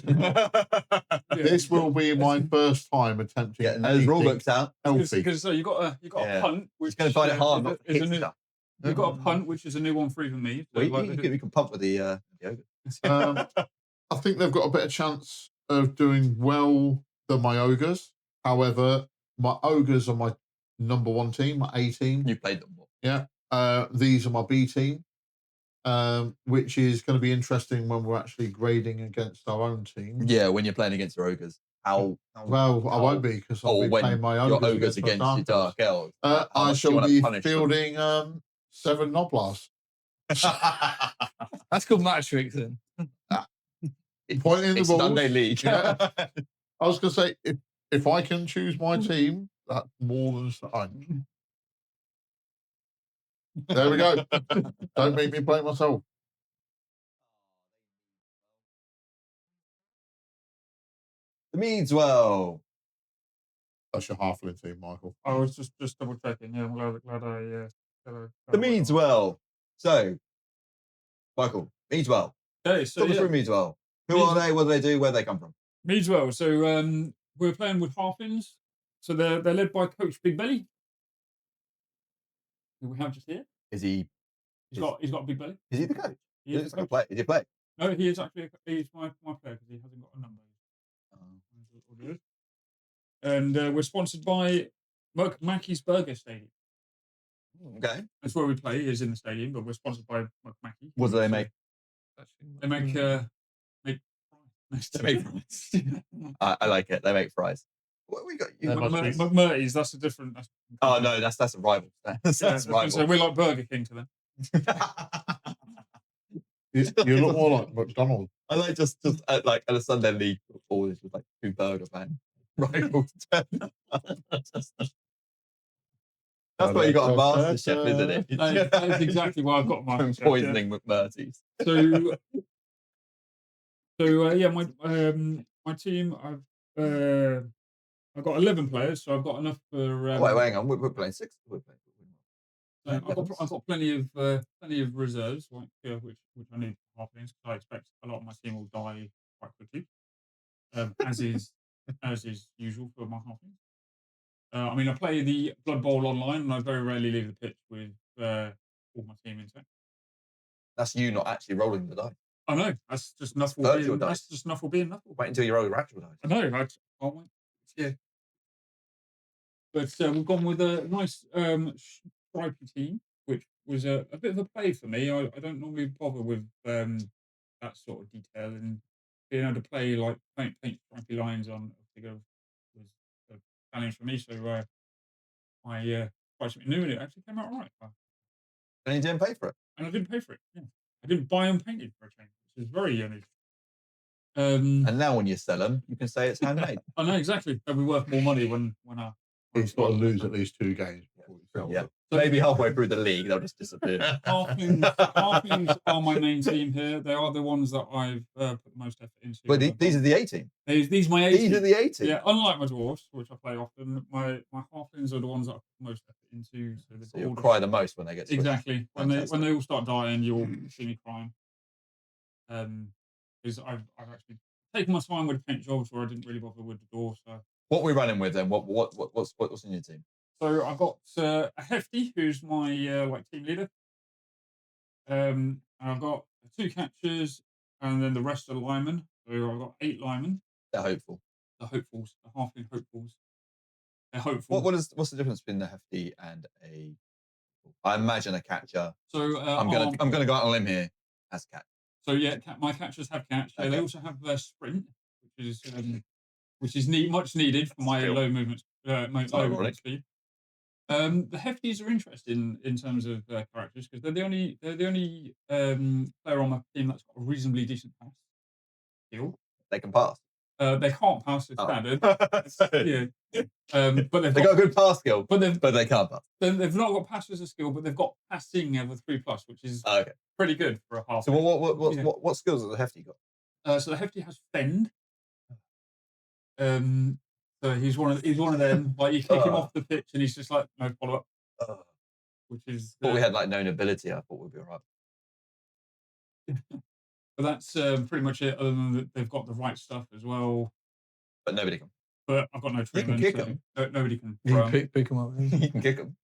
this will be my first time attempting. Getting those rule books out. Because you got a punt, which is going to find it hard. You've got a punt, which is a new one for even me. So you can punt with the ogre. I think they've got a better chance of doing well than my ogres. However, my ogres are my number 1 team, my A team. You played them more. Yeah. These are my B team, which is going to be interesting when we're actually grading against our own team. Yeah, when you're playing against your ogres. I won't be because I'll be playing my ogres against your Dark Elves. I shall be fielding 7 Noblars. That's called match fixing. Pointing the balls. Sunday League. Yeah. I was going to say, if I can choose my team, that's more than fine. There we go. Don't make me play myself. The Meadswell. That's your halfling team, Michael. I was just double checking. Yeah, I'm glad I. The Meadswell. So, Michael, Meadswell. Okay, so talk us through Meadswell. Who are they? What do they do? Where do they come from? Meadswell. So we're playing with halflings. So they're led by Coach Big Belly, who we have just here. Is he? He's got a big belly. Is he the coach? He is the coach. Is he play? No, he is actually. He's my player because he hasn't got a number. And we're sponsored by Mackey's Burger Stadium. Okay. That's where we play, is in the stadium, but we're sponsored by Mackey. What do they make? They make They make fries. I like it. They make fries. What we got? You Must be- McMurty's, that's a different. That's oh no, that's a rival. That's yeah, I was gonna rival. say, we're like Burger King to them. You look more like McDonald's. I like just at a Sunday league football, it's just like 2 burger van rivals. That's why you got a master chef, isn't it? That is exactly why I've got my From poisoning McMurty's. So yeah, my team, I've got 11 players, so I've got enough for. Wait, hang on. We're playing 6. I've got plenty of reserves, like which I need for halflings because I expect a lot of my team will die quite quickly, as is usual for my halflings. I mean, I play the Blood Bowl online, and I very rarely leave the pitch with all my team intact. That's you not actually rolling the dice. I know. That's just Nuffle virtual being. dice. That's just Nuffle being Nuffle. Wait until you roll your actual dice. I know. I can't wait. Yeah. But we've gone with a nice stripy team, which was a bit of a play for me. I don't normally bother with that sort of detail, and being able to play like paint stripy lines on a figure was a challenge for me. So I tried something new, and it actually came out all right. And you didn't pay for it. And I didn't pay for it. Yeah. I didn't buy them painted for a change, which is very unusual. And now when you sell them, you can say it's handmade. I know exactly. They'll be worth more money when He's got to lose at least 2 games before he sells Yeah. it. So maybe halfway through the league, they'll just disappear. Halflings are my main team here. They are the ones that I've put the most effort into. But these are the 18. These my 18. These are the 18. Yeah, unlike my dwarves, which I play often, my halflings are the ones that I put the most effort into. So you'll cry the most when they get switched. Exactly. When they all start dying, you'll see me crying. Because I've actually taken my time with paint jobs where I didn't really bother with the dwarves. So. What are we running with then? What's in your team? So I've got a Hefty, who's my team leader. And I've got 2 catchers, and then the rest are linemen. So I've got 8 linemen. They're hopeful. The hopefuls, the halfling hopefuls. They're hopeful. What's the difference between the Hefty and a? I imagine a catcher. So I'm gonna go out on a limb here as catch. So yeah, my catchers have catch. Okay. They also have their sprint, which is much needed for my low movement speed. The Hefties are interesting in terms of characters because they're the only player on my team that's got a reasonably decent pass skill. They can pass. They can't pass with standard. Yeah. But they've got a good pass skill, but they can't pass. They've not got pass as a skill, but they've got passing of a 3+, which is pretty good for a half. So what skills has the Hefty got? So the Hefty has Fend. So he's one of them. Like you kick him off the pitch, and he's just like no follow up. Which is. I thought we had like no nobility. I thought we'd be alright. But that's pretty much it. Other than that, they've got the right stuff as well. But nobody can. But I've got no treatment. You can kick them. Nobody can. Pick them up. You can kick them.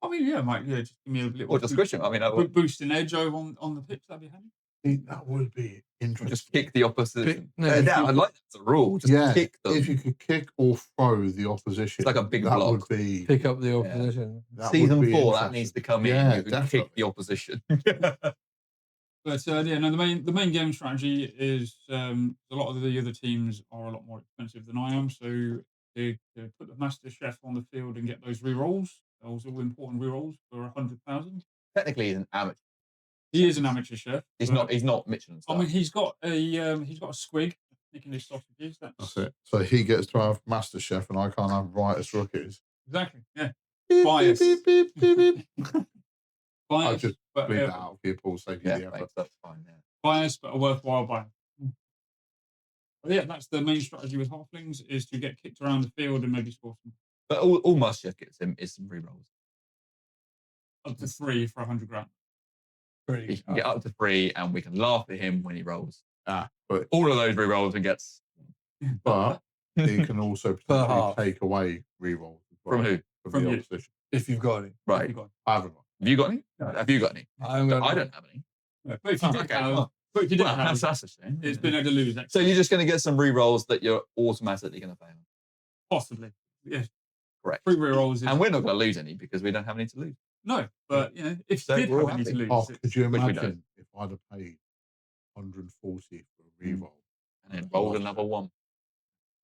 I mean, just give me a little. Or just squish them. I mean, boosting edge over on the pitch. That'd be handy. That would be interesting. Just kick the opposition. I like that as a rule. Just kick them. If you could kick or throw the opposition, it's like a big that block. Would be pick up the opposition. Season 4, that needs to come in. You can kick the opposition. But the main game strategy is a lot of the other teams are a lot more expensive than I am. So to put the Master Chef on the field and get those rerolls, those all important rerolls for 100,000. Technically, he's an amateur. He is an amateur chef. He's not Michelin star. I mean, he's got a squig making his sausages. That's it. So he gets to have Master Chef, and I can't have Riotous Rookies. Exactly. Yeah. Beep, Bias. Beep, beep, beep, beep, beep. Bias. I'll just bleed that out for you, Paul. Save you the effort. That's fine. Yeah. Bias, but a worthwhile buy. But yeah, that's the main strategy with halflings is to get kicked around the field and maybe score some. But all Master Chef gets him is some rerolls. Up to 3 for 100 grand. He can get up to 3, and we can laugh at him when he rolls. But all of those rerolls and gets. But he can also potentially take away rerolls from who? From the opposition. If you've got any, right? I haven't got. Have you got any? No. Have you got any? I don't have any. No, but if you did have, that's a shame. It's been able to lose. So you're just going to get some rerolls that you're automatically going to fail. Possibly, yes. Correct. 3 rerolls, and we're not going to lose any because we don't have any to lose. No, but if you did have any to lose, could you imagine if I'd have paid 140 for a Reroll. And then rolled another one.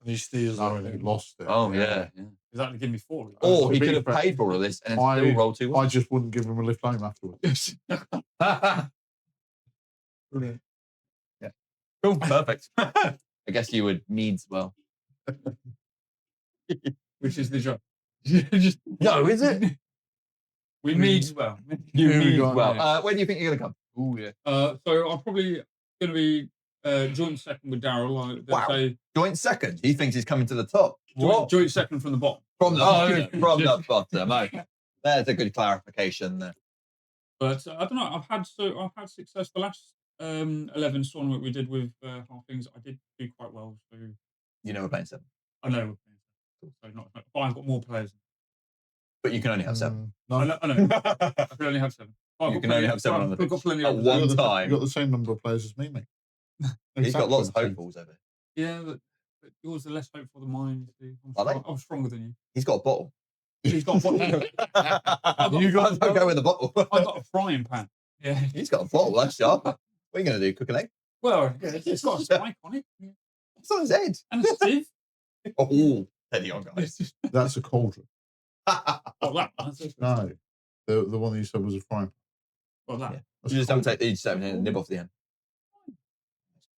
And he steals No, it. he lost it. Oh, yeah. Is that to give me 4? Or to he be could have fair, paid for all of this and then still rolled 2 I ones. just wouldn't give him a lift home afterwards. Brilliant. Yeah. Cool. Perfect. I guess you would needs well. Which is the job. Just, No, is it? we meet well. You Here we need go, well. mate. Where do you think you're going to come? Oh, yeah. So I'm probably going to be joint second with Daryl. Wow. Say Joint second. He thinks he's coming to the top. joint second from the bottom. From the Oh, from the bottom. Okay. There's a good clarification there. But I don't know. I've had success. The last 11 tournament we did with Halflings, I did do quite well. So You know we're playing 7. I know we're playing. So not, but I've got more players. But you can only have 7. No, I know. I can only have 7. You can only have 7 on the I've got pitch. plenty At of one you've time. got the same number of players as me, mate. He's got lots of Exactly. hopefuls over. Yeah, but yours are less hopeful than mine. You see. Are they? I'm stronger than you. He's got a bottle. He's got a bottle. You guys don't go with the bottle. I've got a frying pan. Yeah. He's got a bottle. That's sharp. What are you going to do? Cook an egg? Well, it's got a spike on it. Yeah. It's on his head. And a sieve. Oh, steady on, guys. That's a cauldron. Oh, that one. No, the one that you said was a frying pan. Well, that. Yeah. That's You just a have to cauldron. take each 7 and nib off the end.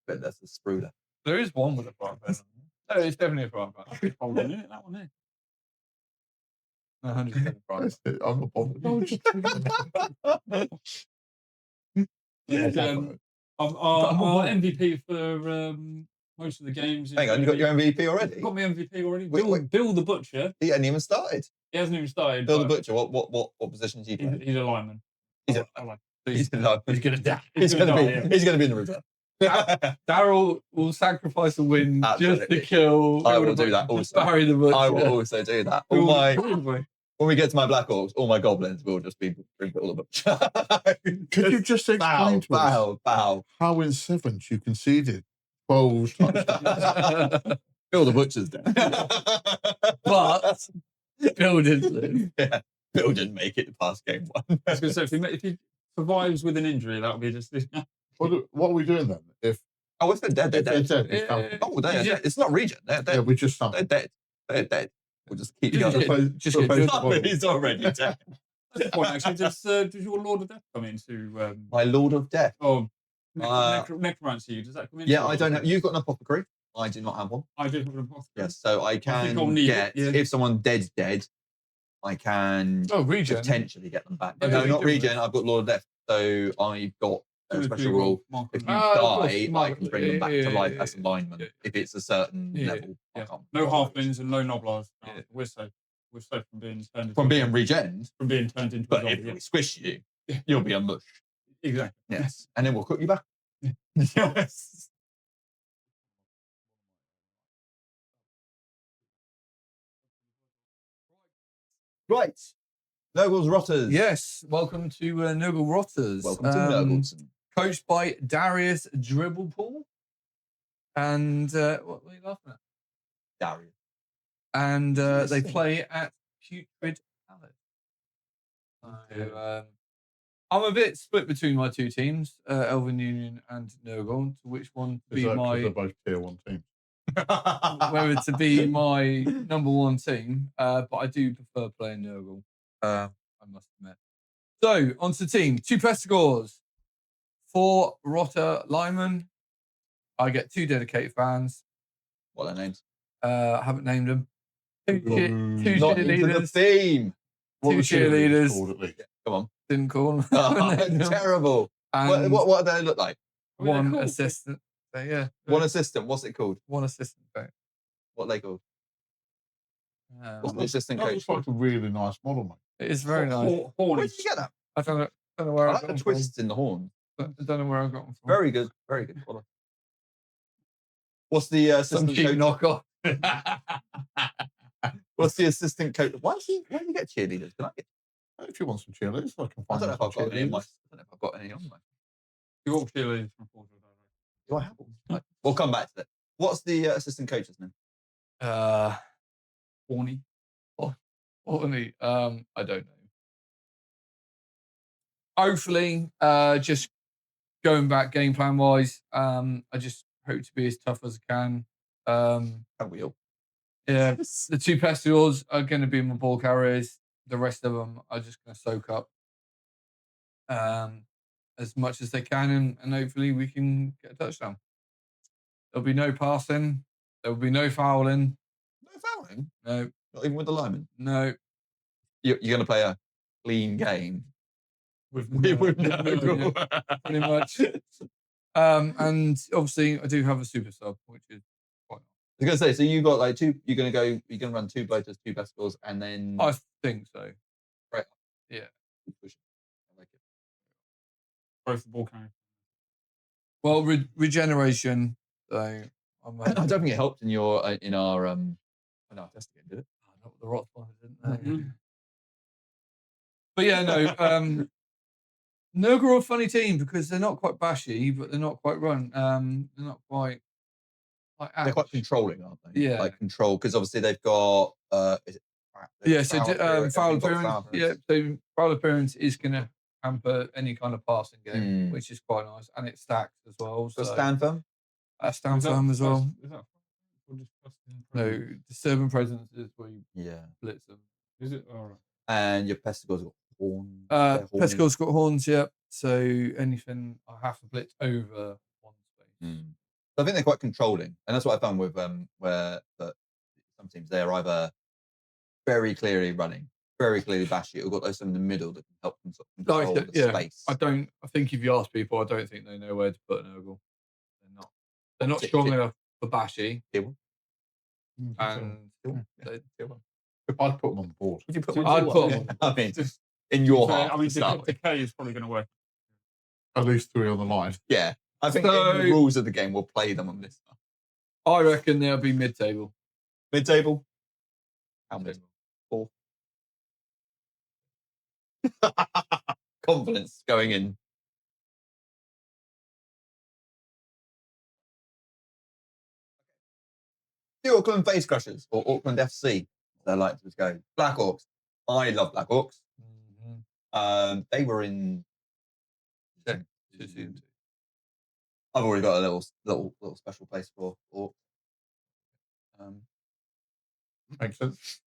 But that's the spruder. There is one with a frying pan. No, it's definitely a frying pan. Hold on, that one there. No, 100% frying That's it. I'm not bothered. Our MVP for most of the games. Hang on, you got your MVP already? I've got my MVP already. Wait. Bill the Butcher. He hadn't even started. He hasn't even started. Bill the but Butcher, what position do you play? He's a lineman. He's a- I like. He's going to die. He's going to die, be. yeah. He's going to be in the reserve. Daryl will sacrifice a win just Absolutely. to kill. I will do that also. Barry the Butcher. I will also do that. All my when we get to my Black Orcs, all my goblins will just be Bill the Butcher. Could you just explain to us bow. how in 7th you conceded 12 touchdowns? Bill the Butcher's dead. But Bill did live. Yeah, Bill didn't make it past game 1. I was going to say, if he survives with an injury, that would be just. What are we doing then? If Oh, if they're dead, they're they're dead. dead, it's done. Oh, they're dead. It's not Region. They're Yeah, dead. we just done. They're dead. They're dead. We'll just keep Just going. Just So get basically- good. Well- He's already dead. That's the point, actually. Does your Lord of Death come into? My Lord of Death. Oh, Uh, necromancy. Does that come into? Yeah, I don't know. You've got an apothecary. I do not have one. I do have an apothecary. Yes, so I think can I'll need get it, yeah. if someone dead, I can Oh, Region. potentially get them back. Yeah, No, we not do. Regen. I've got Lord of Death, so I've got a Two or special three rule. mark If you them. Ah, of course, die, I Mark, can bring them back to life as a lineman. yeah. If it's a certain Yeah, level, I yeah. can't. No halflings and no noblars. No, Yeah. We're safe. We're safe from being turned into From being regened, from being turned into. but a if zombie, we squish you, you'll be a mush. exactly. Yes, and then we'll cook you back. Yes. Right. Nogle's Rotters. Yes, welcome to Nurgle Rotters. Welcome to Nurgleton. Coached by Darius Dribblepool. And what were you laughing at? Darius. And they Listen. play at Putrid Palace. So, I'm a bit split between my two teams, Elven Union and Nurgle, to which one to be they're my both tier 1 teams. whether to be my number one team, but I do prefer playing Nurgle. I must admit. So on to the team. 2 press scores. 4 Rotter linemen. I get 2 dedicated fans. What are their names? I haven't named them. 2 Ooh. two Not into the cheerleaders. theme. What Two were cheerleaders. called at least? Come on. Didn't call them. Oh, Named them. terrible. And What do they look like? I mean, they're one cool. assistant. So, yeah. One assistant. What's it called? One assistant. Coach. What are they called? What's the Um, assistant That coach looks called? like a really nice model, mate. it is very nice. Where Horny. did you get that? I don't know where I I like got the them from. twists in the horn. I don't know where I got them from. Very good. Very good. Well done. What's the Some assistant cheap coach? knockoff. What's the assistant coach? Why do you get cheerleaders? Can I get? If you want some cheerleaders, I can I find don't know if I've some got any. I cheerleaders. don't know if I've got any on mine. You got cheerleaders from Portugal. Do I have one? Right. We'll come back to that. What's the assistant coach's name? Horny. Only, I don't know. Hopefully, just going back game plan wise, I just hope to be as tough as I can. Can't we all? Yeah, the 2 Pestilors are going to be my ball carriers. The rest of them are just going to soak up as much as they can, and hopefully we can get a touchdown. There'll be no passing. There'll be no fouling. No fouling? No. Not even with the lineman? No. You're going to play a clean game with no. Pretty much. And obviously I do have a super sub, which is quite I was going to say, so you got like 2, you're going to run 2 bloaters, 2 best scores, and then... I think so. Right. Yeah. I like it. both the ball carriers. Well, regeneration, so I'm I don't think it helped in our test again, did it? not the rot one, didn't they? Mhm. But yeah, no. Nurgle are a funny team because they're not quite bashy, but they're not quite run. They're not quite like They're quite ash. controlling, aren't they? Yeah. Like control, because obviously they've got is it Yeah, so foul They've got appearance. Yeah, so foul appearance is going to hamper any kind of passing game, which is quite nice, and it stacks as well. So So stand firm. stand firm as well. Is that or just busting No, presence? disturbing presence is where you Yeah. blitz them. Is it? All right. And your pesticles got horns. Pesticles got horns, yeah. So anything I have to blitz over one space. So I think they're quite controlling, and that's what I found with where that some teams they're either very clearly running, very clearly bashy, or got those in the middle that can help them sort of control the space. I think if you ask people, I don't think they know where to put an Nurgle. They're not strong enough for bashy. And I'd put them on the board. Would you put I'd one? put them on I mean, in your half. I mean, to start with. decay is probably going to work. At least 3 on the line. Yeah, I think in the rules of the game we'll play them on this stuff. I reckon they'll be mid-table. Mid-table. How mid? 4. Confidence going in. The Auckland Face Crushers, or Auckland FC, they like to go. Black Hawks. I love Black Hawks. They were in. I've already got a little special place for Hawks. Makes sense.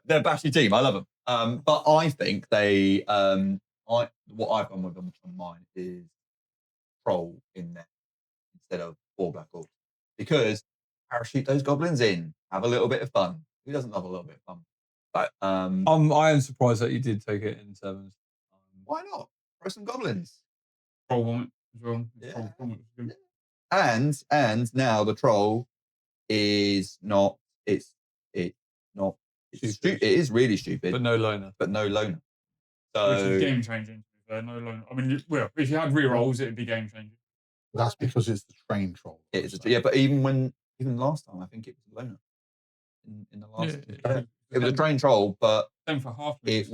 They're a bashy team. I love them. But I think they. What I've done with them on mine is troll in there instead of 4 Black Hawks, because parachute those goblins in, have a little bit of fun. Who doesn't love a little bit of fun? I am surprised that you did take it in 7's. Why not? Throw some goblins. Troll vomit as well. Yeah. Troll vomit is good. And now the troll is not. It's not. It's Stupid. it is really stupid, But no loner. loner. Which So is game changing. No loan. I mean, well, if you had rerolls, it'd be game changing. That's because it's the train troll. it is. Yeah, but even last time, I think it was a loner. In the last, it was a trained troll, but Same for half. it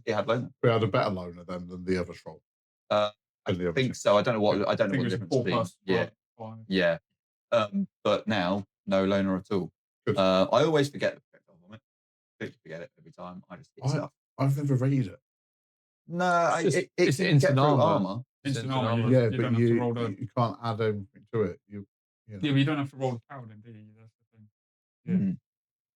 had loner. We had a better loner than the other troll. I think so. I don't know what the difference is. Yeah, yeah. But now no loner at all. Good. I always forget the projectile vomit. I forget it every time. I just hit stuff. I've never read it. No, it's can get instant through armor. Instant armor. armor. Yeah, You but don't have to roll the. you can't add anything to it. Yeah, but you don't have to roll the paladin, do you? That's the thing. Yeah.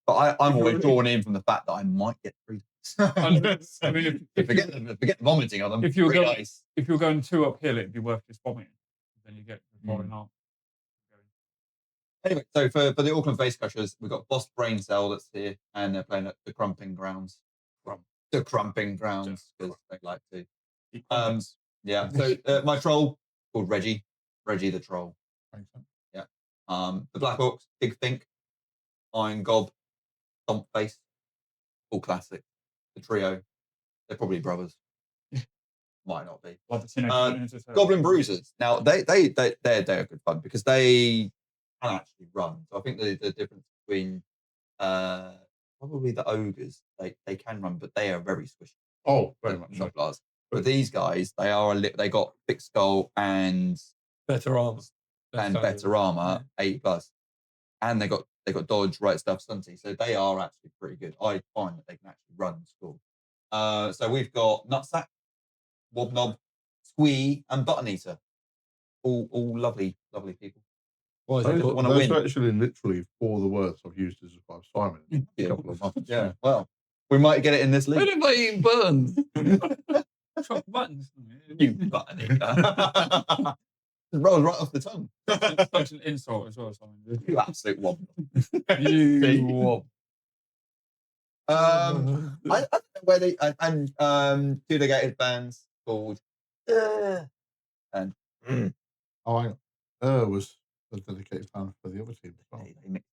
But I'm always drawn in from the fact that I might get 3 dice. I mean, forget vomiting on them. If you were 3 going, dice. if you're going 2 uphill, it'd be worth just vomiting. Then you get the falling off. Anyway, so for the Auckland Face Crushers, we've got Boss Brain Cell that's here, and they're playing at the Crumping Grounds. The Crumping Grounds, because they like to. Yeah. So my troll called Reggie the Troll. Yeah. The Black Hawks, Big Think, Iron Gob, Stomp Face, all classic. The trio, they're probably brothers. Might not be. Like the Teenage Goblin Bruisers. Now they're good fun because they can actually run. So I think the difference between probably the ogres, they can run, but they are very squishy. Oh, very much. Not blast. But these guys, they got thick skull and Better armor. better armor, 8+, and they got dodge, right stuff, stunty. So they are actually pretty good. I find that they can actually run school. So we've got Nutsack, Wobnob, Squee, and Button Eater. All lovely people. Why is it Those, called? wanna those win. are actually literally 4 of the words I've used to describe Simon in a Yeah. couple of months. Yeah, well, we might get it in this When league. have I eaten buttons? Chop buttons. You button eater. Just rolls right off the tongue. Such an insult as well, Simon. You absolute wobbler. You wob. I don't know where they and two negative bands called and Oh, hang on. Was a dedicated fan for the other team as well. they mix.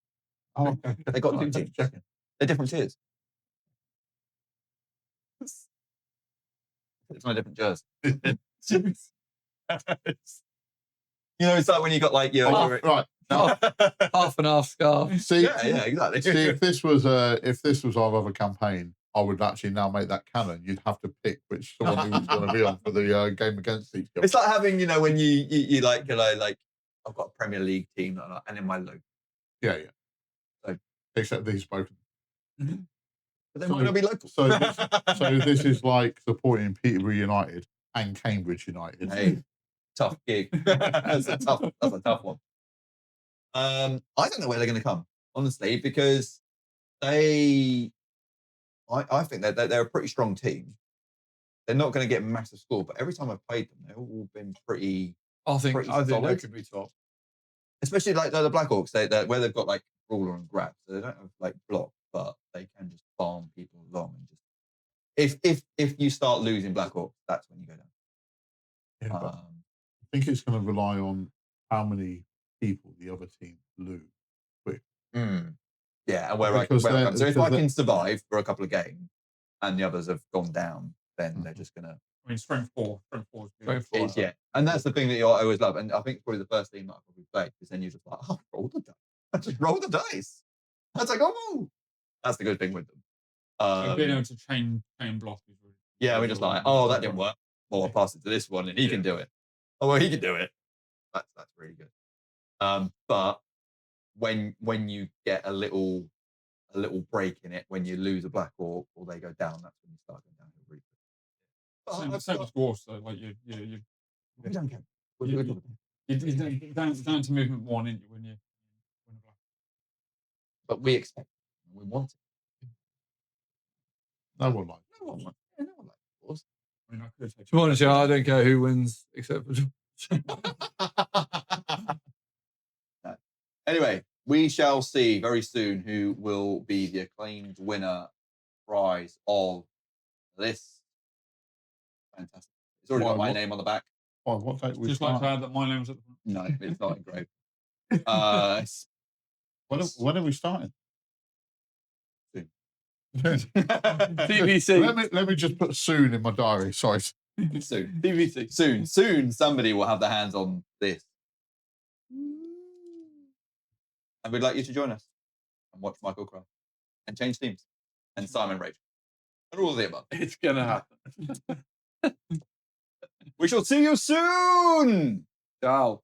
Oh, okay. They got two Right, teams. checking. They're different tiers. It's my different jersey. You know, it's like when you got like your Right. Half and half scarf. See, yeah, exactly. see, if this was our other campaign, I would actually now make that canon. You'd have to pick which one who was going to be on for the game against each other. It's like having, you know, when you like, you know, like I've got a Premier League team and in my logo. Yeah. So, except these both. but they might not be local. So this is like supporting Peterborough United and Cambridge United. Hey, tough gig. That's a tough one. I don't know where they're going to come, honestly, because I think that they're a pretty strong team. They're not going to get a massive score, but every time I've played them, they've all been pretty. I think they solid. could be top. Especially like the Blackhawks, where they've got like ruler and grab, so they don't have like block, but they can just farm people along and just. If you start losing Blackhawks, that's when you go down. Yeah, but I think it's going to rely on how many people the other team lose quick. Yeah, and where I come. So if I can survive for a couple of games and the others have gone down, then they're just gonna. I mean, strength four. Is, yeah, and that's the thing that I always love, and I think it's probably the first team that I probably played because then you're just like, oh, roll the dice. I just roll the dice. I was like, oh, that's the good thing with them. So being able to chain block is really. Yeah, we're just like, oh, that didn't work. Well, I'll pass it to this one, and he can do it. Oh, well, he can do it. That's really good. But when you get a little break in it, when you lose a Blackhawk or they go down, that's when you start going down really quick. Same as Dwarfs, though. Like you don't care. you're down to movement 1, ain't you, when you win a Black. But we expect it. We want it. No one likes. No one likes Dwarves. I mean, I could take. To be honest, I don't care who wins except for. No. Anyway, we shall see very soon who will be the acclaimed winner prize of this. Fantastic. It's already got my name on the back. Oh, what date we Just like start? to add that my name's at the front. No, it's not engraved. When are we starting? Soon. TVC. Let me just put soon in my diary. Sorry. Soon. TVC. Soon, somebody will have their hands on this. And we'd like you to join us and watch Michael cry and change teams and Simon rage and all of the above. It's gonna happen. We shall see you soon. Ciao.